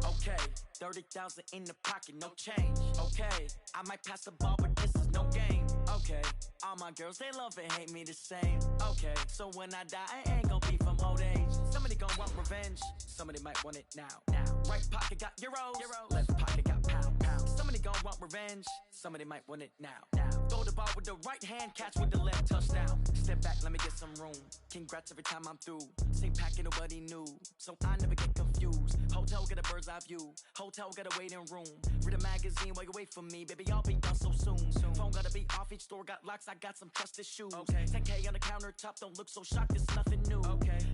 Okay, 30,000 in the pocket, no change. Okay, I might pass the ball, but this is no game. Okay, all my girls, they love and hate me the same. Okay, so when I die, I ain't gonna be from old age. Somebody gon' want revenge, somebody might want it now. Right pocket got euros, left pocket got pound. Somebody gon' want revenge, somebody might want it now. Throw the ball with the right hand, catch with the left, touchdown. Step back, let me get some room. Congrats every time I'm through. Same packet, nobody knew, so I never get confused. Hotel get a bird's eye view, hotel get a waiting room. Read a magazine while you wait for me, baby, I'll be done so soon. Phone gotta be off, each store got locks, I got some trusted shoes. 10K on the countertop, don't look so shocked, it's nothing new.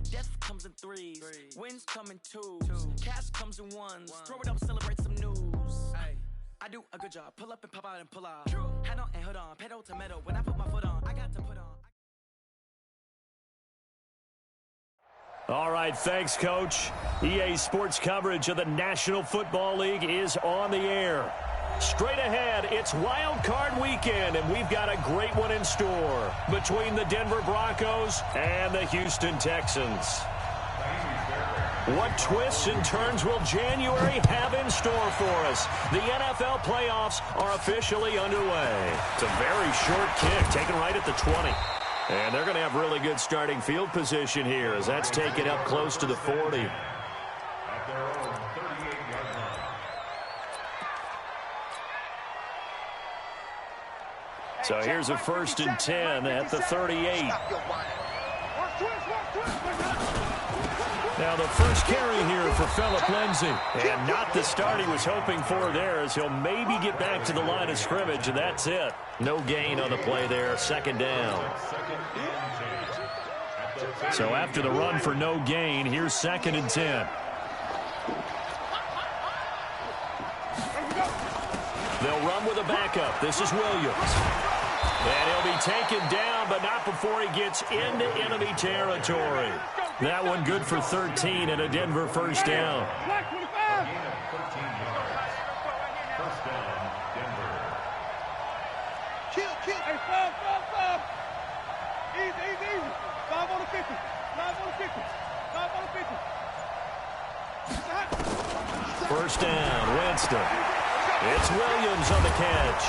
Death comes in threes, wins come in twos, cash comes in ones. Throw it up, celebrate some news. I do a good job, pull up and pop out and pull out. Head on and hood on, pedal to metal. When I put my foot on, I got to put on. All right, thanks, Coach. EA Sports coverage of the National Football League is on the air. Straight ahead, it's Wild Card Weekend, and we've got a great one in store between the Denver Broncos and the Houston Texans. What twists and turns will January have in store for us? The NFL playoffs are officially underway. It's a very short kick, taken right at the 20. And they're going to have really good starting field position here as that's taken up close to the 40. At their own 38-yard line. So here's a 1st and 10 at the 38. Now the first carry here for Phillip Lindsay. And not the start he was hoping for there, as he'll maybe get back to the line of scrimmage, and that's it. No gain on the play there, 2nd down. So after the run for no gain, here's 2nd and 10. They'll run with a backup. This is Williams. And he'll be taken down, but not before he gets into enemy territory. That one good for 13 and a Denver 1st down. First down, Denver. Kill. Hey, stop. Easy. 5 on the 50. 5 on the 50. 5 on the 50. 1st down, Winston. It's Williams on the catch.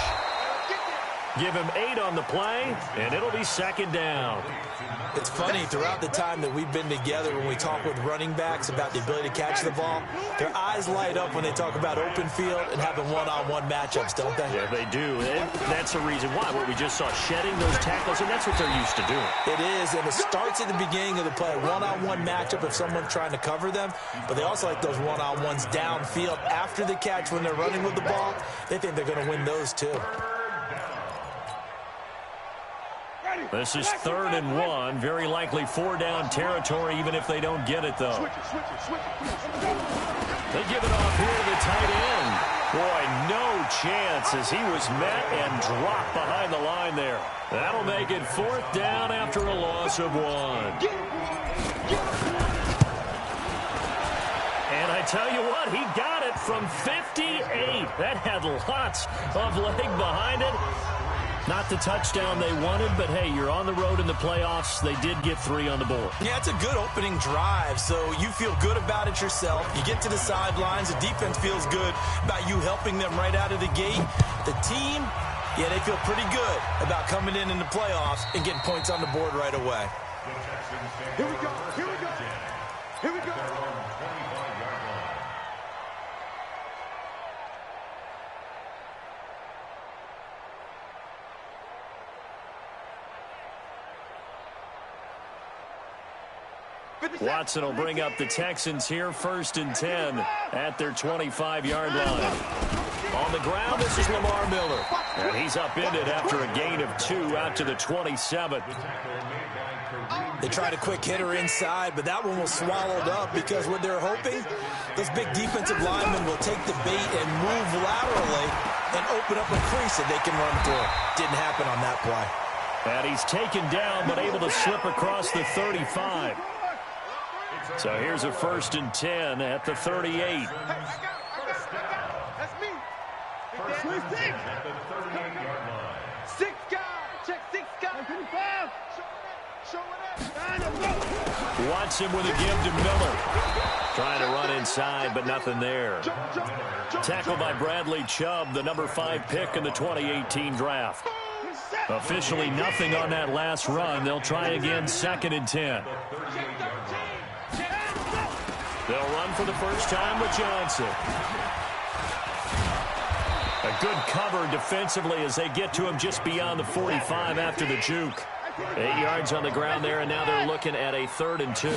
Give him 8 on the play, and it'll be 2nd down. It's funny, throughout the time that we've been together, when we talk with running backs about the ability to catch the ball, their eyes light up when they talk about open field and having one-on-one matchups, don't they? Yeah, they do. And that's the reason why. What we just saw, shedding those tackles, and that's what they're used to doing. It is, and it starts at the beginning of the play. One-on-one matchup if someone's trying to cover them, but they also like those one-on-ones downfield after the catch when they're running with the ball. They think they're going to win those too. This is 3rd and 1. Very likely 4-down territory, even if they don't get it, though. They give it off here to the tight end. Boy, no chance as he was met and dropped behind the line there. That'll make it 4th down after a loss of 1. And I tell you what, he got it from 58. That had lots of leg behind it. Not the touchdown they wanted, but hey, you're on the road in the playoffs. They did get 3 on the board. Yeah, it's a good opening drive, so you feel good about it yourself. You get to the sidelines. The defense feels good about you helping them right out of the gate. The team, yeah, they feel pretty good about coming in the playoffs and getting points on the board right away. Here we go. Watson will bring up the Texans here, 1st and 10 at their 25-yard line. On the ground, this is Lamar Miller. And he's upended after a gain of 2 out to the 27. They tried a quick hitter inside, but that one was swallowed up because what they're hoping, those big defensive linemen will take the bait and move laterally and open up a crease that they can run through. Didn't happen on that play. And he's taken down, but able to slip across the 35. So here's a 1st and 10 at the 38. That's me. First and 10 at the 38-yard line. 6 guys. Check 6 guys. 25. Watson with a give to Miller. Trying to run inside, but nothing there. Tackled by Bradley Chubb, the number 5 pick in the 2018 draft. Officially nothing on that last run. They'll try again, 2nd and 10. They'll run for the first time with Johnson. A good cover defensively as they get to him just beyond the 45 after the juke. 8 yards on the ground there, and now they're looking at a 3rd and 2.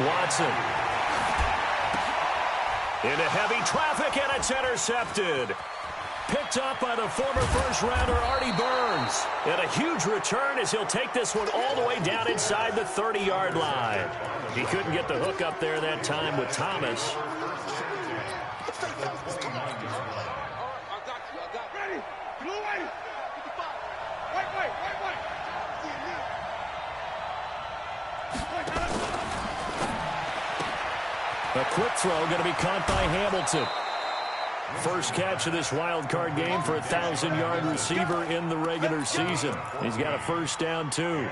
Watson. Into heavy traffic, and it's intercepted. Picked up by the former first-rounder Artie Burns. And a huge return as he'll take this one all the way down inside the 30-yard line. He couldn't get the hook up there that time with Thomas. A quick throw going to be caught by Hamilton. First catch of this wild card game for a 1,000-yard receiver in the regular season. He's got a first down, too.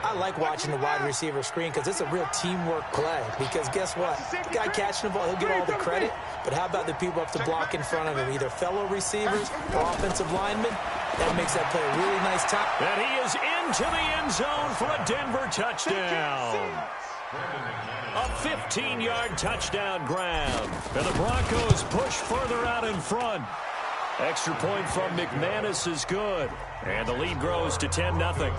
I like watching the wide receiver screen because it's a real teamwork play. Because guess what? The guy catching the ball, he'll get all the credit. But how about the people up to block in front of him? Either fellow receivers or offensive linemen. That makes that play a really nice time. And he is into the end zone for a Denver touchdown. A 15-yard touchdown grab. And the Broncos push further out in front. Extra point from McManus is good. And the lead grows to 10-0.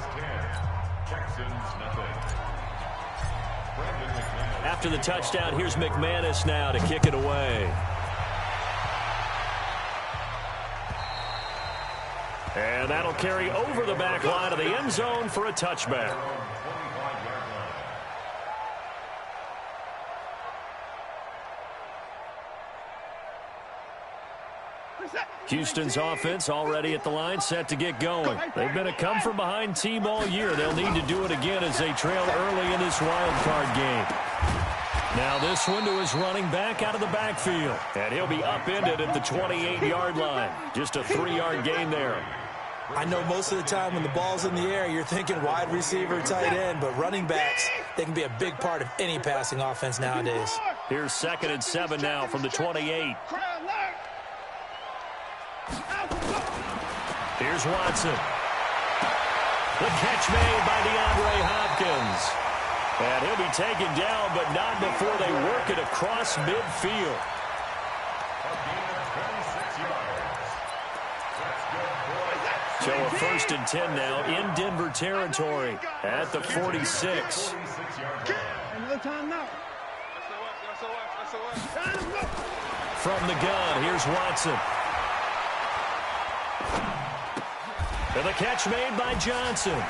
After the touchdown, here's McManus now to kick it away. And that'll carry over the back line of the end zone for a touchback. Houston's offense already at the line, set to get going. They've been a come-from-behind team all year. They'll need to do it again as they trail early in this wild card game. Now this one to his running back out of the backfield. And he'll be upended at the 28-yard line. Just a 3-yard gain there. I know most of the time when the ball's in the air, you're thinking wide receiver, tight end, but running backs, they can be a big part of any passing offense nowadays. Here's 2nd and 7 now from the 28. Here's Watson. The catch made by DeAndre Hopkins. And he'll be taken down, but not before they work it across midfield. So a 1st and 10 now in Denver territory at the 46. From the gun, here's Watson. And the catch made by Johnson.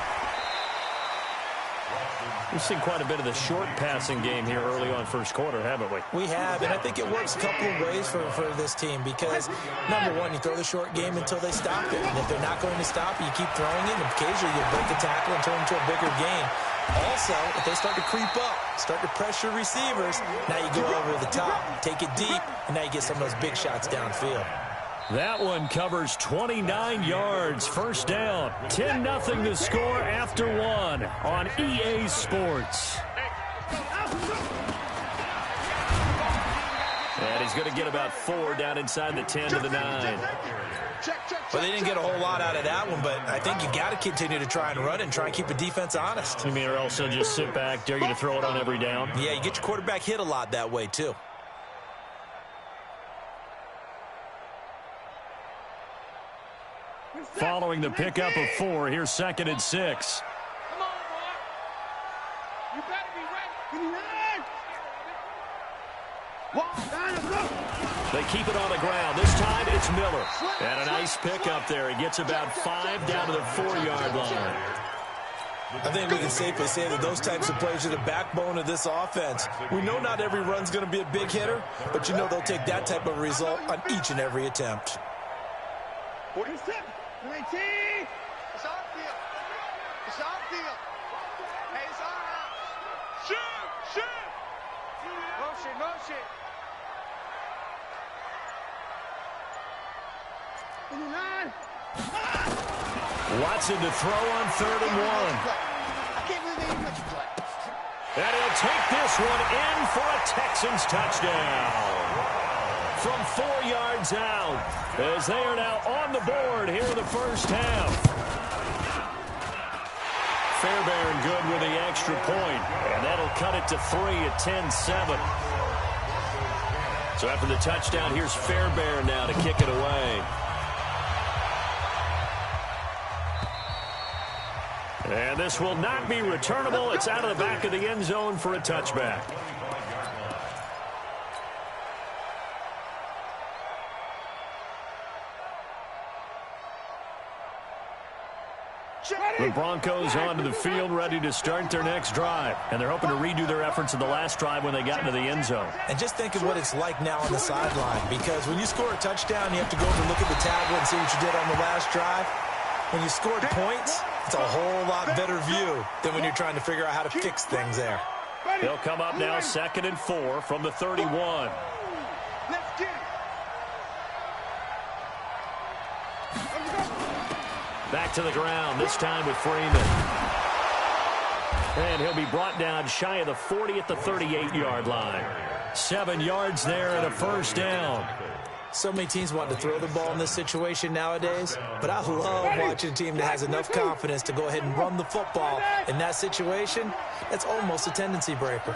We've seen quite a bit of the short passing game here early on first quarter, haven't we? We have, and I think it works a couple of ways for this team because, number one, you throw the short game until they stop it. And if they're not going to stop it, you keep throwing it, and occasionally you'll break a tackle and turn it into a bigger game. Also, if they start to creep up, start to pressure receivers, now you go over the top, take it deep, and now you get some of those big shots downfield. That one covers 29 yards. First down. 10-0 the score after one on EA Sports. And he's going to get about 4 down inside the 10 to the 9. Well, they didn't get a whole lot out of that one, but I think you got to continue to try and run it and try and keep the defense honest. You mean, or else they'll just sit back, dare you to throw it on every down? Yeah, you get your quarterback hit a lot that way, too. Following the pickup of 4, here's 2nd and 6. Come on, boy. You better be ready. They keep it on the ground. This time it's Miller. And a nice pickup there. He gets about 5 down to the 4-yard line. I think we can safely say that those types of plays are the backbone of this offense. We know not every run's going to be a big hitter, but you know they'll take that type of result on each and every attempt. 47, 19. It's our field. It's our field. Hey, it's our house. Shoot, shoot. Motion, motion. 29. Watson to throw on 3rd and 1. I can't believe they didn't let you play. And he'll take this one in for a Texans touchdown. From 4 yards out, as they are now on the board here in the first half. Fairbairn good with the extra point, and that'll cut it to 3 at 10-7. So after the touchdown, here's Fairbairn now to kick it away. And this will not be returnable. It's out of the back of the end zone for a touchback. The Broncos onto the field, ready to start their next drive. And they're hoping to redo their efforts in the last drive when they got into the end zone. And just think of what it's like now on the sideline, because when you score a touchdown, you have to go over and look at the tablet and see what you did on the last drive. When you scored points, it's a whole lot better view than when you're trying to figure out how to fix things there. They'll come up now 2nd and 4 from the 31. Let's get it. Back to the ground, this time with Freeman. And he'll be brought down shy of the 40 at the 38-yard line. 7 yards there and a first down. So many teams want to throw the ball in this situation nowadays, but I love watching a team that has enough confidence to go ahead and run the football. In that situation, that's almost a tendency breaker.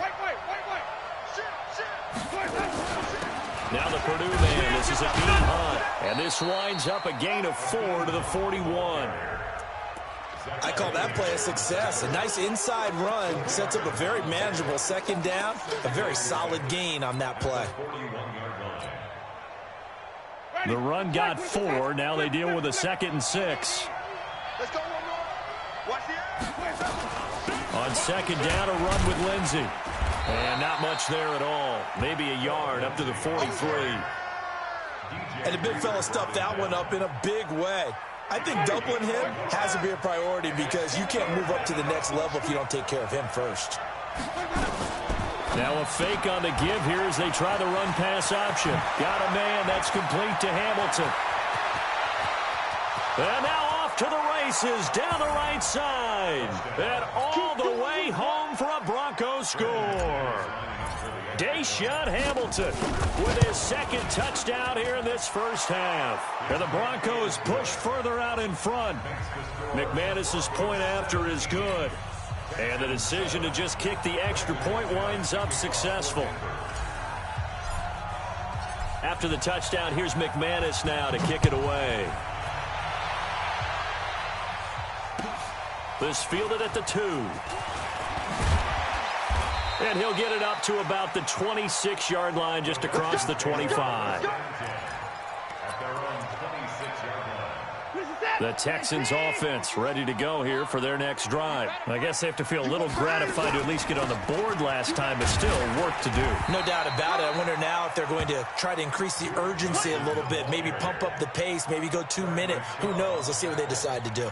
Now the Purdue man, this is a deep hunt. And this winds up a gain of 4 to the 41. I call that play a success. A nice inside run sets up a very manageable 2nd down. A very solid gain on that play. The run got 4. Now they deal with a 2nd and 6. Let's go one more. Watch the On 2nd down, a run with Lindsey. And not much there at all. Maybe a yard up to the 43. And the big fella stuffed that one up in a big way. I think doubling him has to be a priority because you can't move up to the next level if you don't take care of him first. Now a fake on the give here as they try the run-pass option. Got a man. That's complete to Hamilton. And now off to the races down the right side. And all the way home for a Broncos score. Deshaun Hamilton with his 2nd touchdown here in this first half. And the Broncos push further out in front. McManus's point after is good. And the decision to just kick the extra point winds up successful. After the touchdown, here's McManus now to kick it away. This fielded at the 2. And he'll get it up to about the 26-yard line just across the 25. The Texans offense ready to go here for their next drive. I guess they have to feel a little gratified to at least get on the board last time, but still work to do. No doubt about it. I wonder now if they're going to try to increase the urgency a little bit, maybe pump up the pace, maybe go 2 minute. Who knows? Let's see what they decide to do.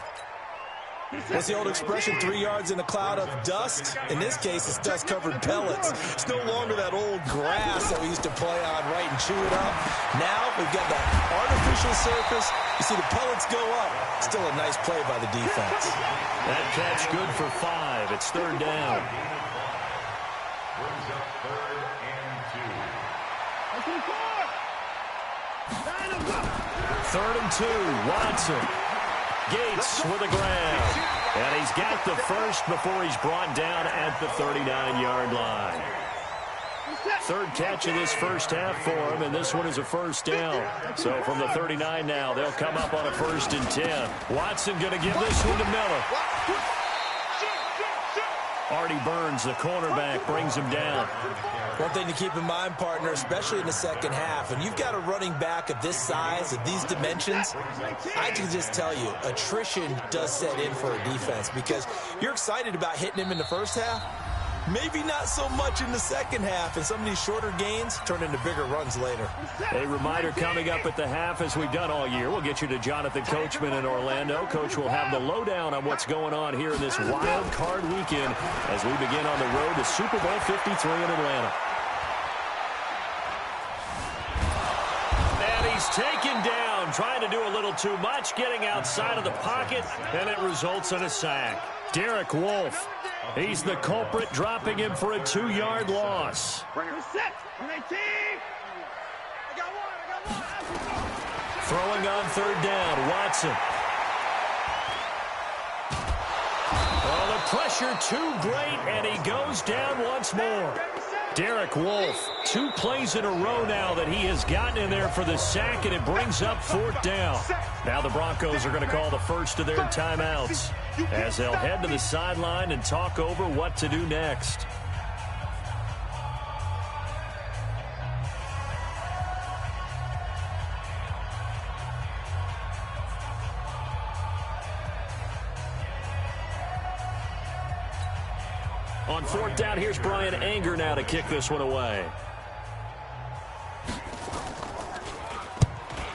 What's the old expression, 3 yards in a cloud of dust? In this case, it's dust-covered pellets. It's no longer that old grass that we used to play on, right, and chew it up. Now we've got that artificial surface. You see the pellets go up. Still a nice play by the defense. That catch good for 5. It's 3rd down. Brings up 3rd and 2. 3rd and 2. Watson. Gates with a grab. And he's got the first before he's brought down at the 39-yard line. 3rd catch of this first half for him, and this one is a first down. So from the 39 now, they'll come up on a 1st and 10. Watson going to give this one to Miller. Artie Burns, the cornerback, brings him down. One thing to keep in mind, partner, especially in the second half, when you've got a running back of this size, of these dimensions, I can just tell you, attrition does set in for a defense because you're excited about hitting him in the first half. Maybe not so much in the second half, and some of these shorter gains turn into bigger runs later. A reminder coming up at the half, as we've done all year. We'll get you to Jonathan Coachman in Orlando. Coach will have the lowdown on what's going on here in this wild card weekend as we begin on the road to Super Bowl 53 in Atlanta. And he's taken down trying to do a little too much, getting outside of the pocket, and it results in a sack. Derek Wolfe, he's the culprit, dropping him for a 2-yard loss. Throwing on third down, Watson. Oh, the pressure too great, and he goes down once more. Derek Wolfe, 2 plays in a row now that he has gotten in there for the sack, and it brings up 4th down. Now the Broncos are going to call the first of their timeouts as they'll head to the sideline and talk over what to do next. On 4th down, here's Brian Anger now to kick this one away.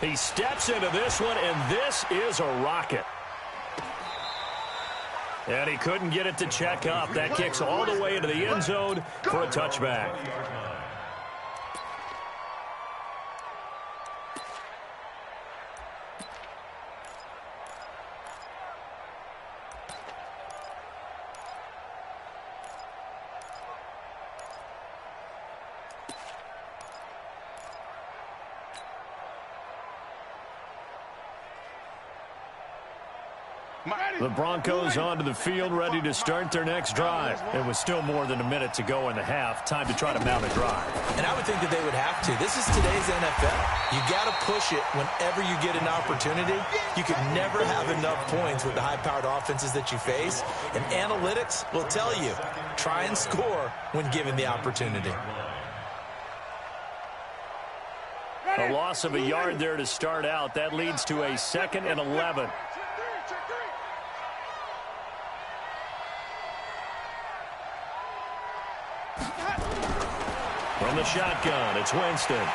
He steps into this one, and this is a rocket. And he couldn't get it to check up. That kicks all the way into the end zone for a touchback. The Broncos onto the field, ready to start their next drive. It was still more than a minute to go in the half. Time to try to mount a drive. And I would think that they would have to. This is today's NFL. You got to push it whenever you get an opportunity. You can never have enough points with the high-powered offenses that you face. And analytics will tell you, try and score when given the opportunity. A loss of a yard there to start out. That leads to a 2nd and 11. From the shotgun, it's Winston. And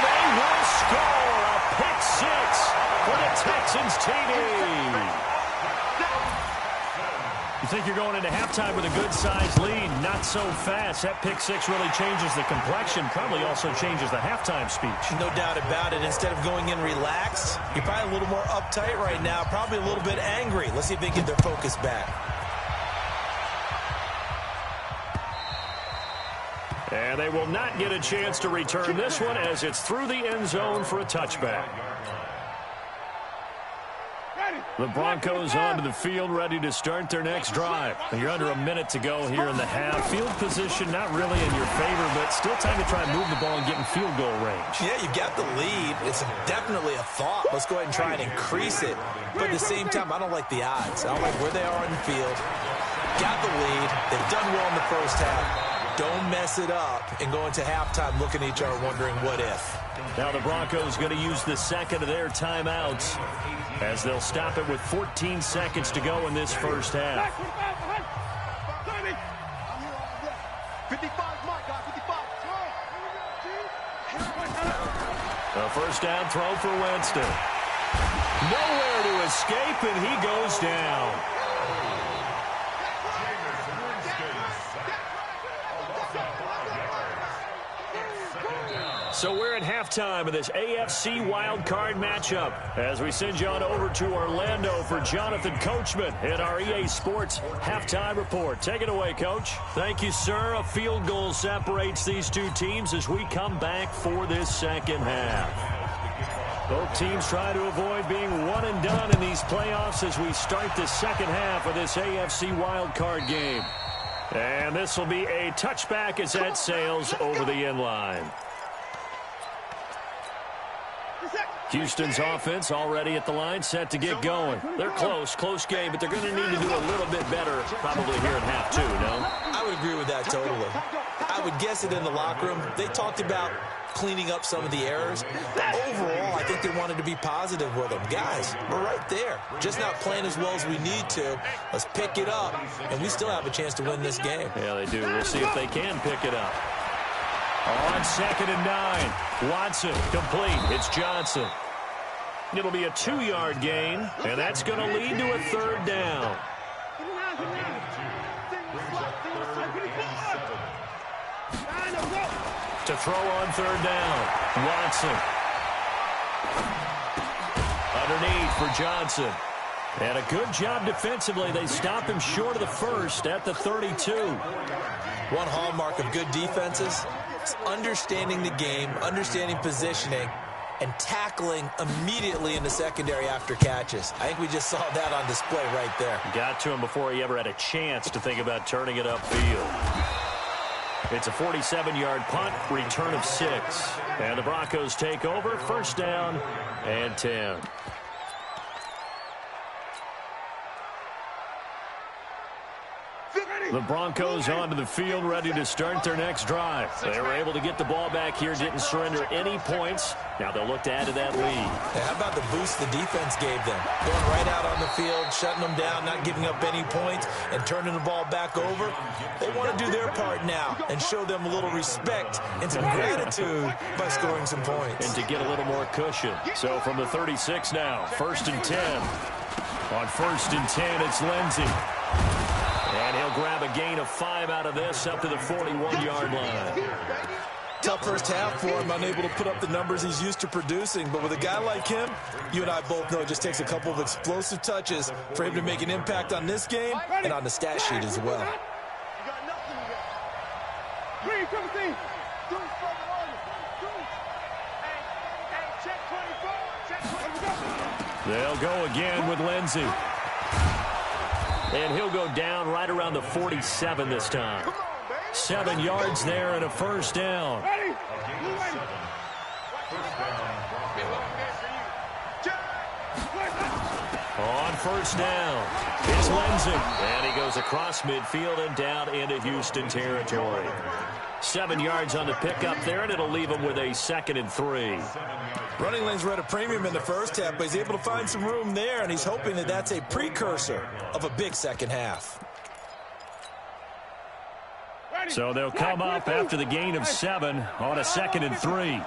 they will score a pick-6 for the Texans TD. You think you're going into halftime with a good-sized lead? Not so fast. That pick-6 really changes the complexion, probably also changes the halftime speech. No doubt about it. Instead of going in relaxed, you're probably a little more uptight right now, probably a little bit angry. Let's see if they get their focus back. And they will not get a chance to return this one as it's through the end zone for a touchback. The Broncos onto the field, ready to start their next drive. You're under a minute to go here in the half. Field position not really in your favor, but still time to try and move the ball and get in field goal range. Yeah, you've got the lead. It's definitely a thought. Let's go ahead and try and increase it. But at the same time, I don't like the odds. I don't like where they are on the field. Got the lead. They've done well in the first half. Don't mess it up and go into halftime looking at each other wondering what if. Now the Broncos going to use the second of their timeouts as they'll stop it with 14 seconds to go in this first half. 55. A first down throw for Winston. Nowhere to escape, and he goes down. So we're at halftime of this AFC wildcard matchup as we send you on over to Orlando for Jonathan Coachman in our EA Sports halftime report. Take it away, Coach. Thank you, sir. A field goal separates these two teams as we come back for this second half. Both teams try to avoid being one and done in these playoffs as we start the second half of this AFC wildcard game. And this will be a touchback as that sails over the end line. Houston's offense already at the line, set to get going. They're close game, but they're going to need to do a little bit better probably here in half two, no? I would agree with that totally. I would guess it in the locker room. They talked about cleaning up some of the errors. But overall, I think they wanted to be positive with them. Guys, we're right there. Just not playing as well as we need to. Let's pick it up, and we still have a chance to win this game. Yeah, they do. We'll see if they can pick it up. On 2nd and 9, Watson complete. It's Johnson. It'll be a 2-yard gain, and that's going to lead to a third down. To to throw on third down. Watson. Underneath for Johnson. And a good job defensively. They stop him short of the first at the 32. One hallmark of good defenses is understanding the game, understanding positioning, and tackling immediately in the secondary after catches. I think we just saw that on display right there. Got to him before he ever had a chance to think about turning it upfield. It's a 47-yard punt, return of 6. And the Broncos take over, first down and 10. The Broncos onto the field, ready to start their next drive. They were able to get the ball back here, didn't surrender any points. Now they'll look to add to that lead. Hey, how about the boost the defense gave them? Going right out on the field, shutting them down, not giving up any points, and turning the ball back over. They want to do their part now and show them a little respect and some gratitude by scoring some points. And to get a little more cushion. So from the 36 now, first and 10. On first and 10, it's Lindsey. And he'll grab a gain of 5 out of this up to the 41-yard line. Tough first half for him, unable to put up the numbers he's used to producing. But with a guy like him, you and I both know it just takes a couple of explosive touches for him to make an impact on this game and on the stat sheet as well. They'll go again with Lindsey. And he'll go down right around the 47 this time. 7 yards there and a first down. On first down, it's Lindsey. And he goes across midfield and down into Houston territory. 7 yards on the pickup there, and it'll leave him with a 2nd and 3. Running lanes were at a premium in the first half, but he's able to find some room there, and he's hoping that that's a precursor of a big second half. So they'll come up after the gain of 7 on a 2nd and 3.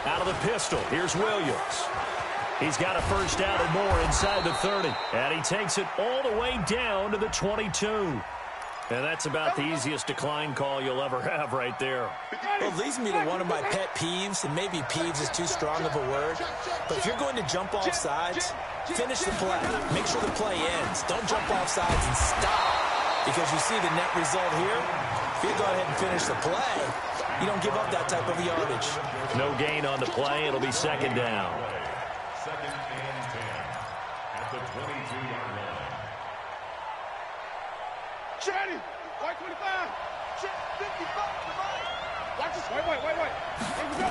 Out of the pistol, here's Williams. He's got a first down and more inside the 30. And he takes it all the way down to the 22. And that's about the easiest decline call you'll ever have right there. Well, it leads me to one of my pet peeves, and maybe peeves is too strong of a word. But if you're going to jump off sides, finish the play. Make sure the play ends. Don't jump off sides and stop. Because you see the net result here. If you go ahead and finish the play, you don't give up that type of yardage. No gain on the play. It'll be 2nd down. 2nd and 10 at the 22-yard line. Ready, white 25. 55. Watch this. Wait. Here we go.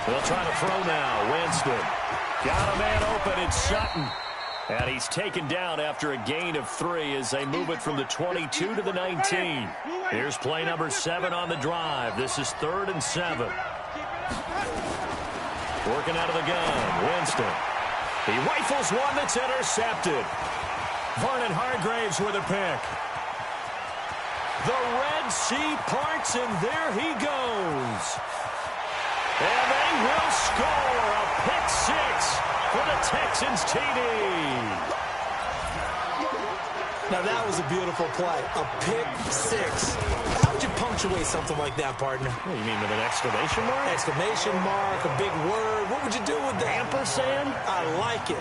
They'll try to throw now. Winston. Got a man open. It's Sutton. And he's taken down after a gain of 3 as they move it from the 22 to the 19. Here's play number 7 on the drive. This is 3rd and 7. Working out of the gun. Winston. He rifles one that's intercepted. Vernon Hargraves with a pick. The Red Sea parts, and there he goes. And they will score a pick 6 for the Texans TD. Now that was a beautiful play. A pick 6. How would you punctuate something like that, partner? What, you mean with an exclamation mark? Exclamation mark, a big word. What would you do with that? Ampersand? I like it.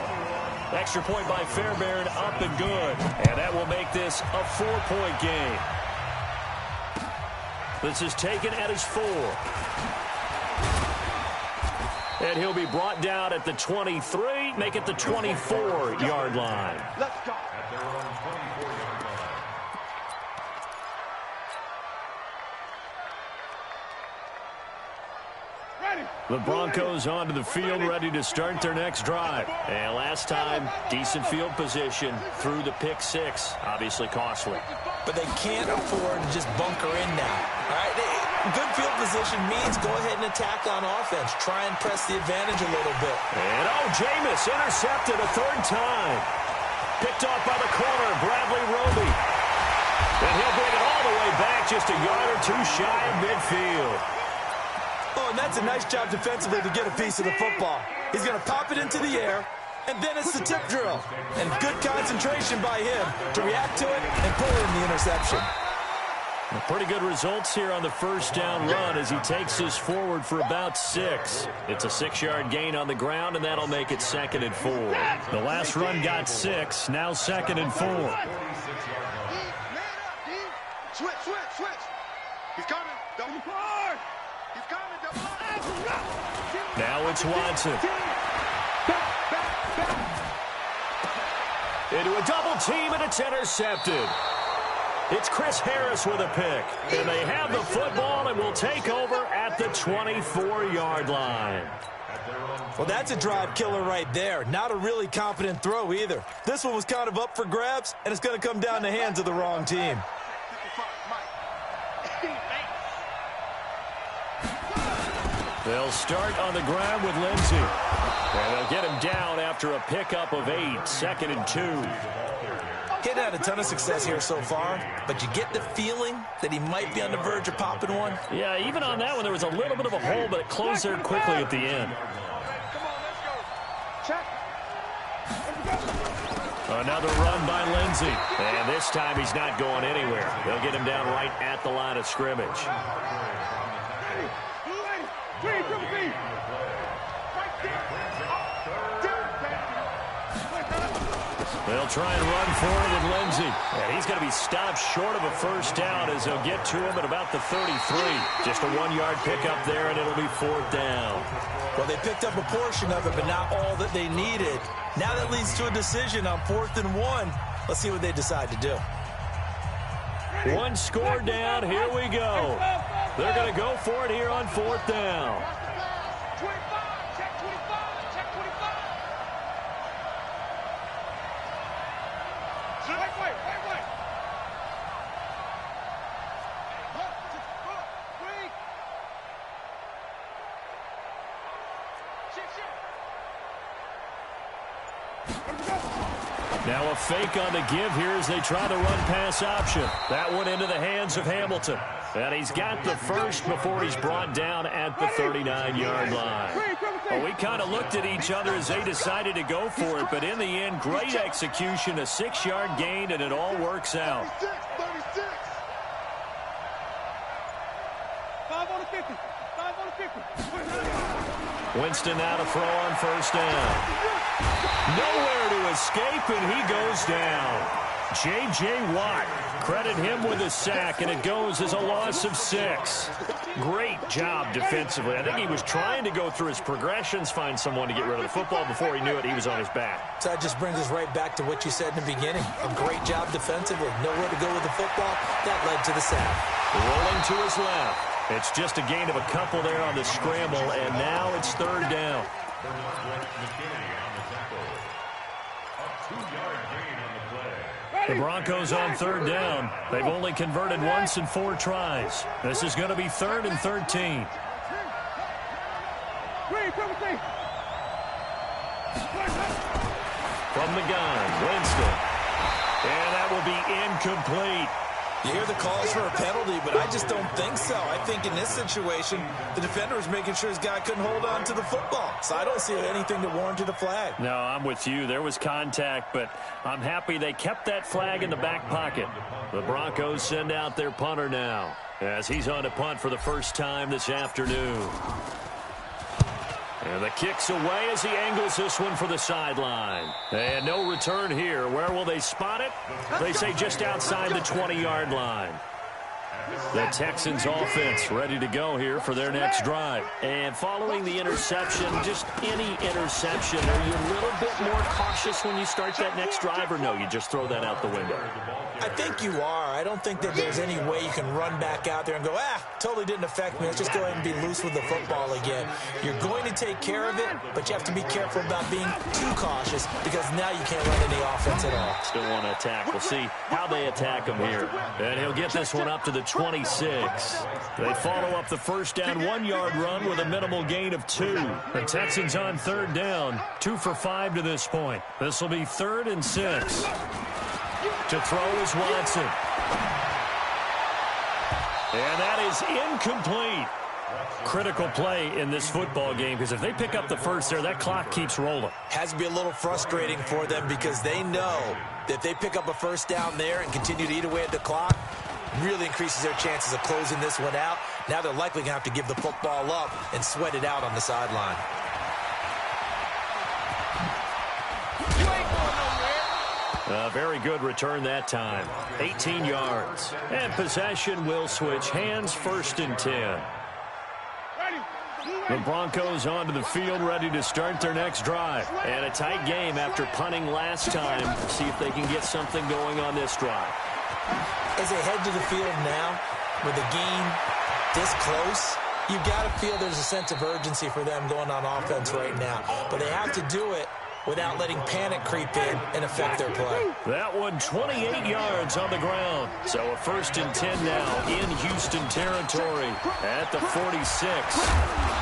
Extra point by Fairbairn, up and good. And that will make this a 4-point game. This is taken at his 4. And he'll be brought down at the 23, make it the 24-yard line. Let's go. At their own 24-yard line. Ready. The Broncos onto the field, ready to start their next drive. And last time, decent field position through the pick 6. Obviously costly. But they can't afford to just bunker in now. All right? Good field position means go ahead and attack on offense. Try and press the advantage a little bit. And Jameis intercepted a 3rd time. Picked off by the corner, Bradley Roby. And he'll bring it all the way back just a yard or 2 shy of midfield. Oh, and that's a nice job defensively to get a piece of the football. He's going to pop it into the air, and then it's the tip drill. And good concentration by him to react to it and pull in the interception. Pretty good results here on the first down run as he takes us forward for about 6. It's a 6-yard gain on the ground, and that'll make it 2nd and 4. The last run got 6, now 2nd and 4. Switch. He's coming. Double guard. He's coming. Double guard. Now it's Watson. Into a double team, and it's intercepted. It's Chris Harris with a pick. And they have the football and will take over at the 24-yard line. Well, that's a drive killer right there. Not a really confident throw either. This one was kind of up for grabs, and it's going to come down in the hands of the wrong team. They'll start on the ground with Lindsey. And they'll get him down after a pickup of 8, 2nd and 2. Getting had a ton of success here so far, but you get the feeling that he might be on the verge of popping one. Yeah, even on that one, there was a little bit of a hole, but it closed there quickly at the end. Another run by Lindsey. And this time he's not going anywhere. They'll get him down right at the line of scrimmage. They'll try and run forward with Lindsey. And he's going to be stopped short of a first down as they'll get to him at about the 33. Just a 1-yard pickup there, and it'll be 4th down. Well, they picked up a portion of it, but not all that they needed. Now that leads to a decision on 4th and 1. Let's see what they decide to do. 1 score down. Here we go. They're going to go for it here on 4th down. Now a fake on the give here as they try the run-pass option. That one into the hands of Hamilton. And he's got the first before he's brought down at the 39-yard line. Well, we kind of looked at each other as they decided to go for it, but in the end, great execution, a 6-yard gain, and it all works out. 5 on the 50. 5 on the 50. Winston now to throw on first down. Nowhere to escape, and he goes down. J.J. Watt, credit him with a sack, and it goes as a loss of 6. Great job defensively. I think he was trying to go through his progressions, find someone to get rid of the football. Before he knew it, he was on his back. So that just brings us right back to what you said in the beginning. A great job defensively. Nowhere to go with the football. That led to the sack. Rolling to his left. It's just a gain of a couple there on the scramble, and now it's 3rd down. The Broncos on 3rd down. They've only converted once in 4 tries. This is going to be 3rd and 13. From the gun, Winston. And that will be incomplete. You hear the calls for a penalty, but I just don't think so. I think in this situation, the defender was making sure his guy couldn't hold on to the football. So I don't see anything that warranted a flag. No, I'm with you. There was contact, but I'm happy they kept that flag in the back pocket. The Broncos send out their punter now as he's on to punt for the first time this afternoon. And the kick's away as he angles this one for the sideline. And no return here. Where will they spot it? They say just outside the 20-yard line. The Texans offense ready to go here for their next drive. And following the interception, just any interception, are you a little bit more cautious when you start that next drive, or no, you just throw that out the window? I think you are. I don't think that there's any way you can run back out there and go, totally didn't affect me. Let's just go ahead and be loose with the football again. You're going to take care of it, but you have to be careful about being too cautious because now you can't run any offense at all. Still want to attack. We'll see how they attack him here. And he'll get this one up to the 26. They follow up the first down 1-yard run with a minimal gain of 2. The Texans on 3rd down, 2 for 5 to this point. This will be 3rd and 6. To throw is Watson. And that is incomplete. Critical play in this football game because if they pick up the first there, that clock keeps rolling. Has to be a little frustrating for them because they know that if they pick up a first down there and continue to eat away at the clock, really increases their chances of closing this one out. Now they're likely going to have to give the football up and sweat it out on the sideline. A very good return that time. 18 yards. And possession will switch hands, 1st and 10. The Broncos onto the field, ready to start their next drive. And a tight game after punting last time. See if they can get something going on this drive. As they head to the field now, with the game this close, you've got to feel there's a sense of urgency for them going on offense right now. But they have to do it without letting panic creep in and affect their play. That one 28 yards on the ground. So a 1st and 10 now in Houston territory at the 46.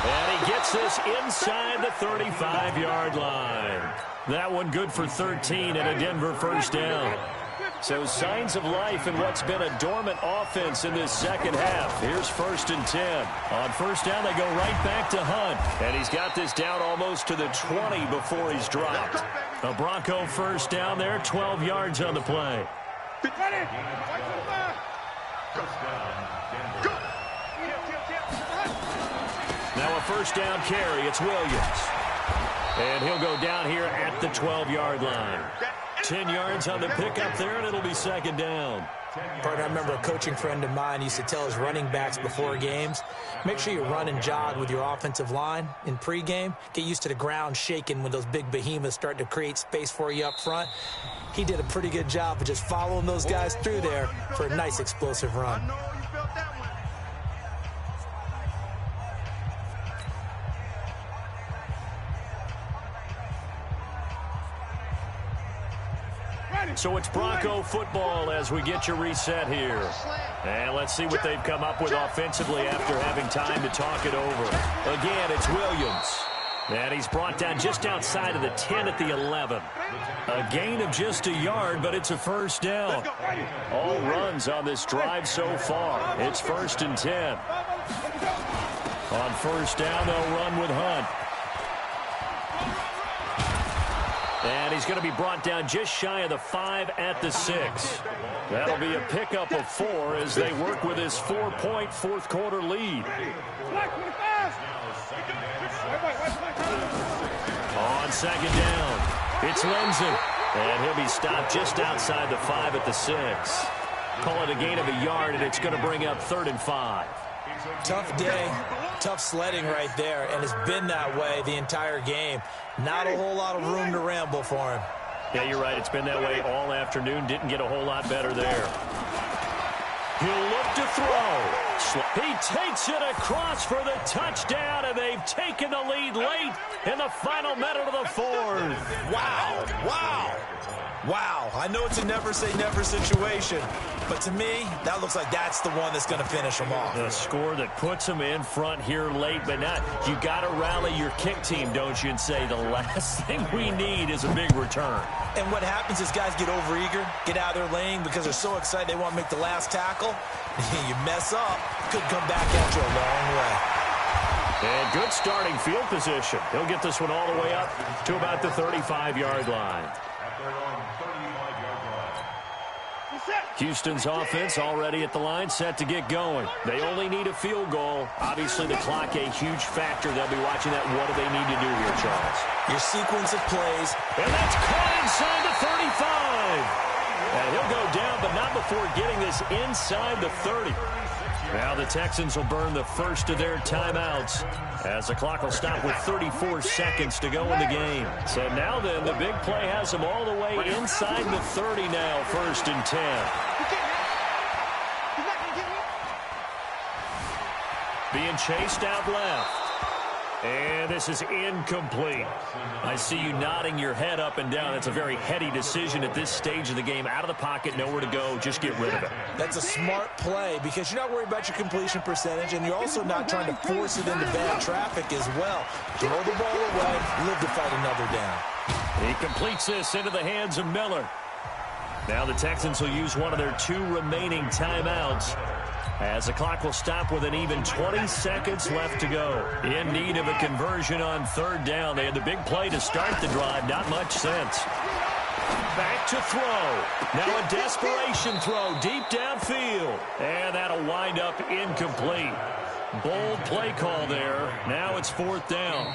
And he gets this inside the 35-yard line. That one good for 13 and a Denver 1st down. So signs of life in what's been a dormant offense in this second half. Here's 1st and 10. On 1st down, they go right back to Hunt. And he's got this down almost to the 20 before he's dropped. A Bronco 1st down there, 12 yards on the play. Now a 1st down carry. It's Williams. And he'll go down here at the 12-yard line. 10 yards on the pickup there, and it'll be 2nd down. Partner, I remember a coaching friend of mine used to tell his running backs before games, make sure you run and jog with your offensive line in pregame. Get used to the ground shaking when those big behemoths start to create space for you up front. He did a pretty good job of just following those guys through there for a nice explosive run. So it's Bronco football as we get you reset here. And let's see what they've come up with offensively after having time to talk it over. Again, it's Williams. And he's brought down just outside of the 10 at the 11. A gain of just a yard, but it's a 1st down. All runs on this drive so far. It's 1st and 10. On 1st down, they'll run with Hunt. And he's going to be brought down just shy of the 5 at the 6. That'll be a pickup of 4 as they work with his 4-point 4th quarter lead. On 2nd down, it's Lenzen. And he'll be stopped just outside the 5 at the 6. Call it a gain of a yard, and it's going to bring up 3rd and 5. Tough day, tough sledding right there, and it's been that way the entire game. Not a whole lot of room to ramble for him. Yeah, you're right. It's been that way all afternoon. Didn't get a whole lot better there. He'll look to throw. He takes it across for the touchdown, and they've taken the lead late in the final minute of the 4th. Wow, wow. Wow, I know it's a never-say-never situation, but to me, that looks like that's the one that's going to finish them off. The score that puts them in front here late, but not. You got to rally your kick team, don't you, and say the last thing we need is a big return. And what happens is guys get overeager, get out of their lane because they're so excited they want to make the last tackle. You mess up, could come back at you a long way. And good starting field position. He'll get this one all the way up to about the 35-yard line. Houston's offense already at the line, set to get going. They only need a field goal. Obviously, the clock a huge factor. They'll be watching that. What do they need to do here, Charles? Your sequence of plays. And that's caught inside the 35. And he'll go down, but not before getting this inside the 30. Now the Texans will burn the first of their timeouts as the clock will stop with 34 seconds to go in the game. So now then, the big play has them all the way inside the 30 now, 1st and 10. Being chased out left. And this is incomplete. I see you nodding your head up and down. It's a very heady decision at this stage of the game. Out of the pocket, nowhere to go. Just get rid of it. That's a smart play because you're not worried about your completion percentage, and you're also not trying to force it into bad traffic as well. Throw the ball away, live to fight another down. He completes this into the hands of Miller. Now the Texans will use one of their 2 remaining timeouts as the clock will stop with an even 20 seconds left to go. In need of a conversion on 3rd down. They had the big play to start the drive. Not much sense. back to throw. Now a desperation throw deep downfield. And that'll wind up incomplete. Bold play call there. Now it's 4th down.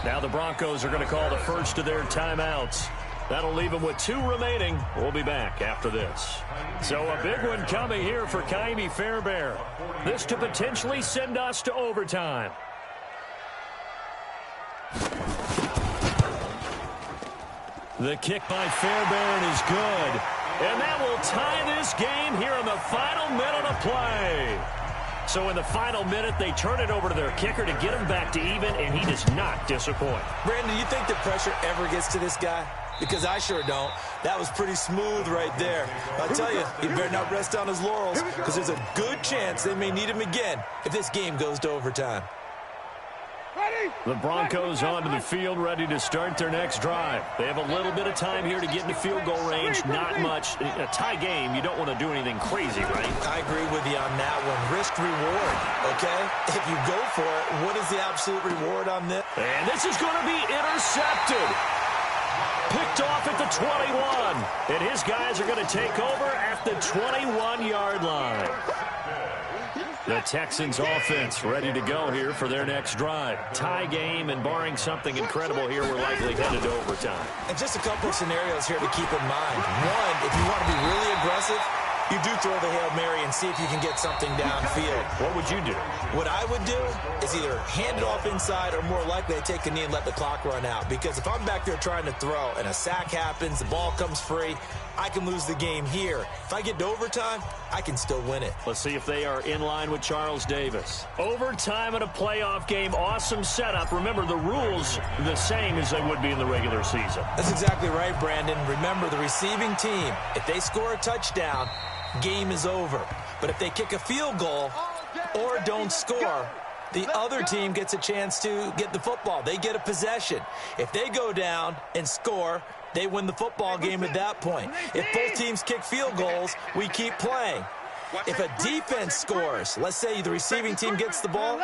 Now the Broncos are going to call the first of their timeouts. That'll leave them with 2 remaining. We'll be back after this. So a big one coming here for Kaimi Fairbairn. This to potentially send us to overtime. The kick by Fairbairn is good. And that will tie this game here in the final minute of play. So in the final minute, they turn it over to their kicker to get him back to even, and he does not disappoint. Brandon, you think the pressure ever gets to this guy? Because I sure don't. That was pretty smooth right there. I'll tell you, he better not rest on his laurels, because there's a good chance they may need him again if this game goes to overtime. The Broncos onto the field, ready to start their next drive. They have a little bit of time here to get into field goal range. Not much. A tie game, you don't want to do anything crazy, right? I agree with you on that one. Risk reward, okay? If you go for it, what is the absolute reward on this? And this is going to be intercepted. Picked off at the 21. And his guys are going to take over at the 21-yard line. The Texans offense ready to go here for their next drive. Tie game, and barring something incredible here, we're likely headed to overtime. And just a couple of scenarios here to keep in mind. One, if you want to be really aggressive, you do throw the Hail Mary and see if you can get something downfield. What would you do? What I would do is either hand it off inside, or more likely I take a knee and let the clock run out. Because if I'm back there trying to throw and a sack happens, the ball comes free, I can lose the game here. If I get to overtime, I can still win it. Let's see if they are in line with Charles Davis. Overtime in a playoff game, awesome setup. Remember, the rules the same as they would be in the regular season. That's exactly right, Brandon. Remember, the receiving team, if they score a touchdown, game is over. But if they kick a field goal or don't score, the other team gets a chance to get the football. They get a possession. If they go down and score, they win the football game at that point. If both teams kick field goals, we keep playing. If a defense scores, let's say the receiving team gets the ball,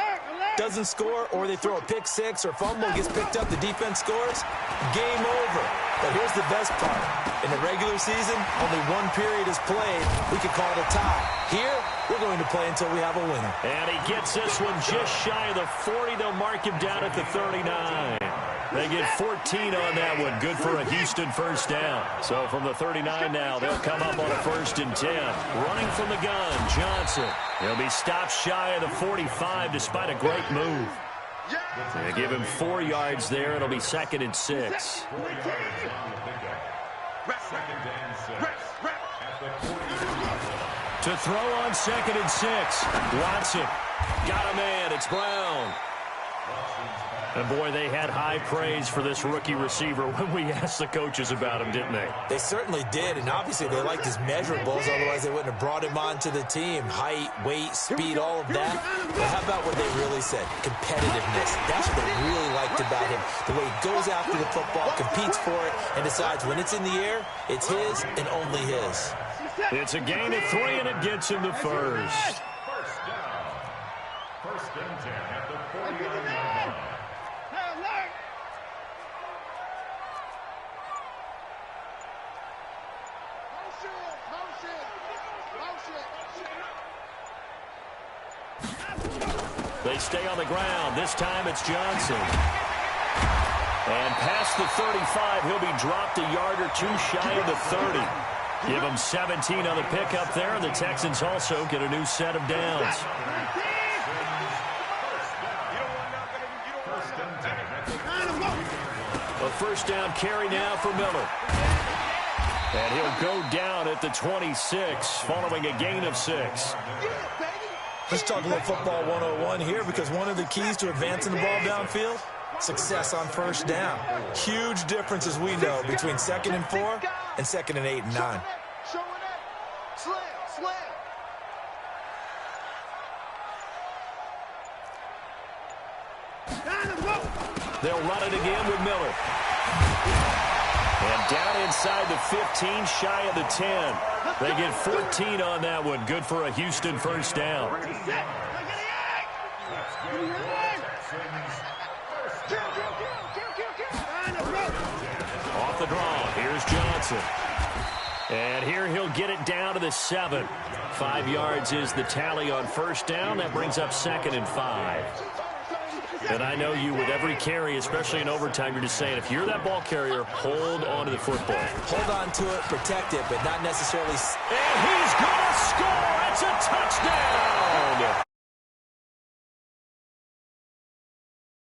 doesn't score, or they throw a pick six or fumble, gets picked up, the defense scores, game over. But here's the best part. In the regular season, only one period is played. We could call it a tie. Here, we're going to play until we have a winner. And he gets this one just shy of the 40. They'll mark him down at the 39. They get 14 on that one. Good for a Houston first down. So from the 39 now, they'll come up on a 1st and 10. Running from the gun, Johnson. He'll be stopped shy of the 45 despite a great move. They give him 4 yards there. It'll be 2nd and 6. To throw on 2nd and 6. Watson. Got a man. It's Brown. And, boy, they had high praise for this rookie receiver when we asked the coaches about him, didn't they? They certainly did, and obviously they liked his measurables. Otherwise, they wouldn't have brought him onto the team. Height, weight, speed, all of that. But how about what they really said? Competitiveness. That's what they really liked about him. The way he goes after the football, competes for it, and decides when it's in the air, it's his and only his. It's a gain of 3, and it gets him the first. First and 10 at the 40-yard line. They stay on the ground. This time it's Johnson. And past the 35, he'll be dropped a yard or 2 shy of the 30. Give him 17 on the pickup there, and the Texans also get a new set of downs. A first down carry now for Miller. And he'll go down at the 26, following a gain of 6. Let's talk a little football 101 here, because one of the keys to advancing the ball downfield, success on first down. Huge difference, as we know, between 2nd and 4 and 2nd and 8 and 9. They'll run it again with Miller. And down inside the 15, shy of the 10. They get 14 on that one. Good for a Houston first down. off the draw. Here's Johnson. And here he'll get it down to the 7. 5 yards is the tally on first down. That brings up 2nd and 5. And I know you, with every carry, especially in overtime, you're just saying, if you're that ball carrier, hold on to the football. Hold on to it, protect it, but not necessarily. And he's going to score. It's a touchdown.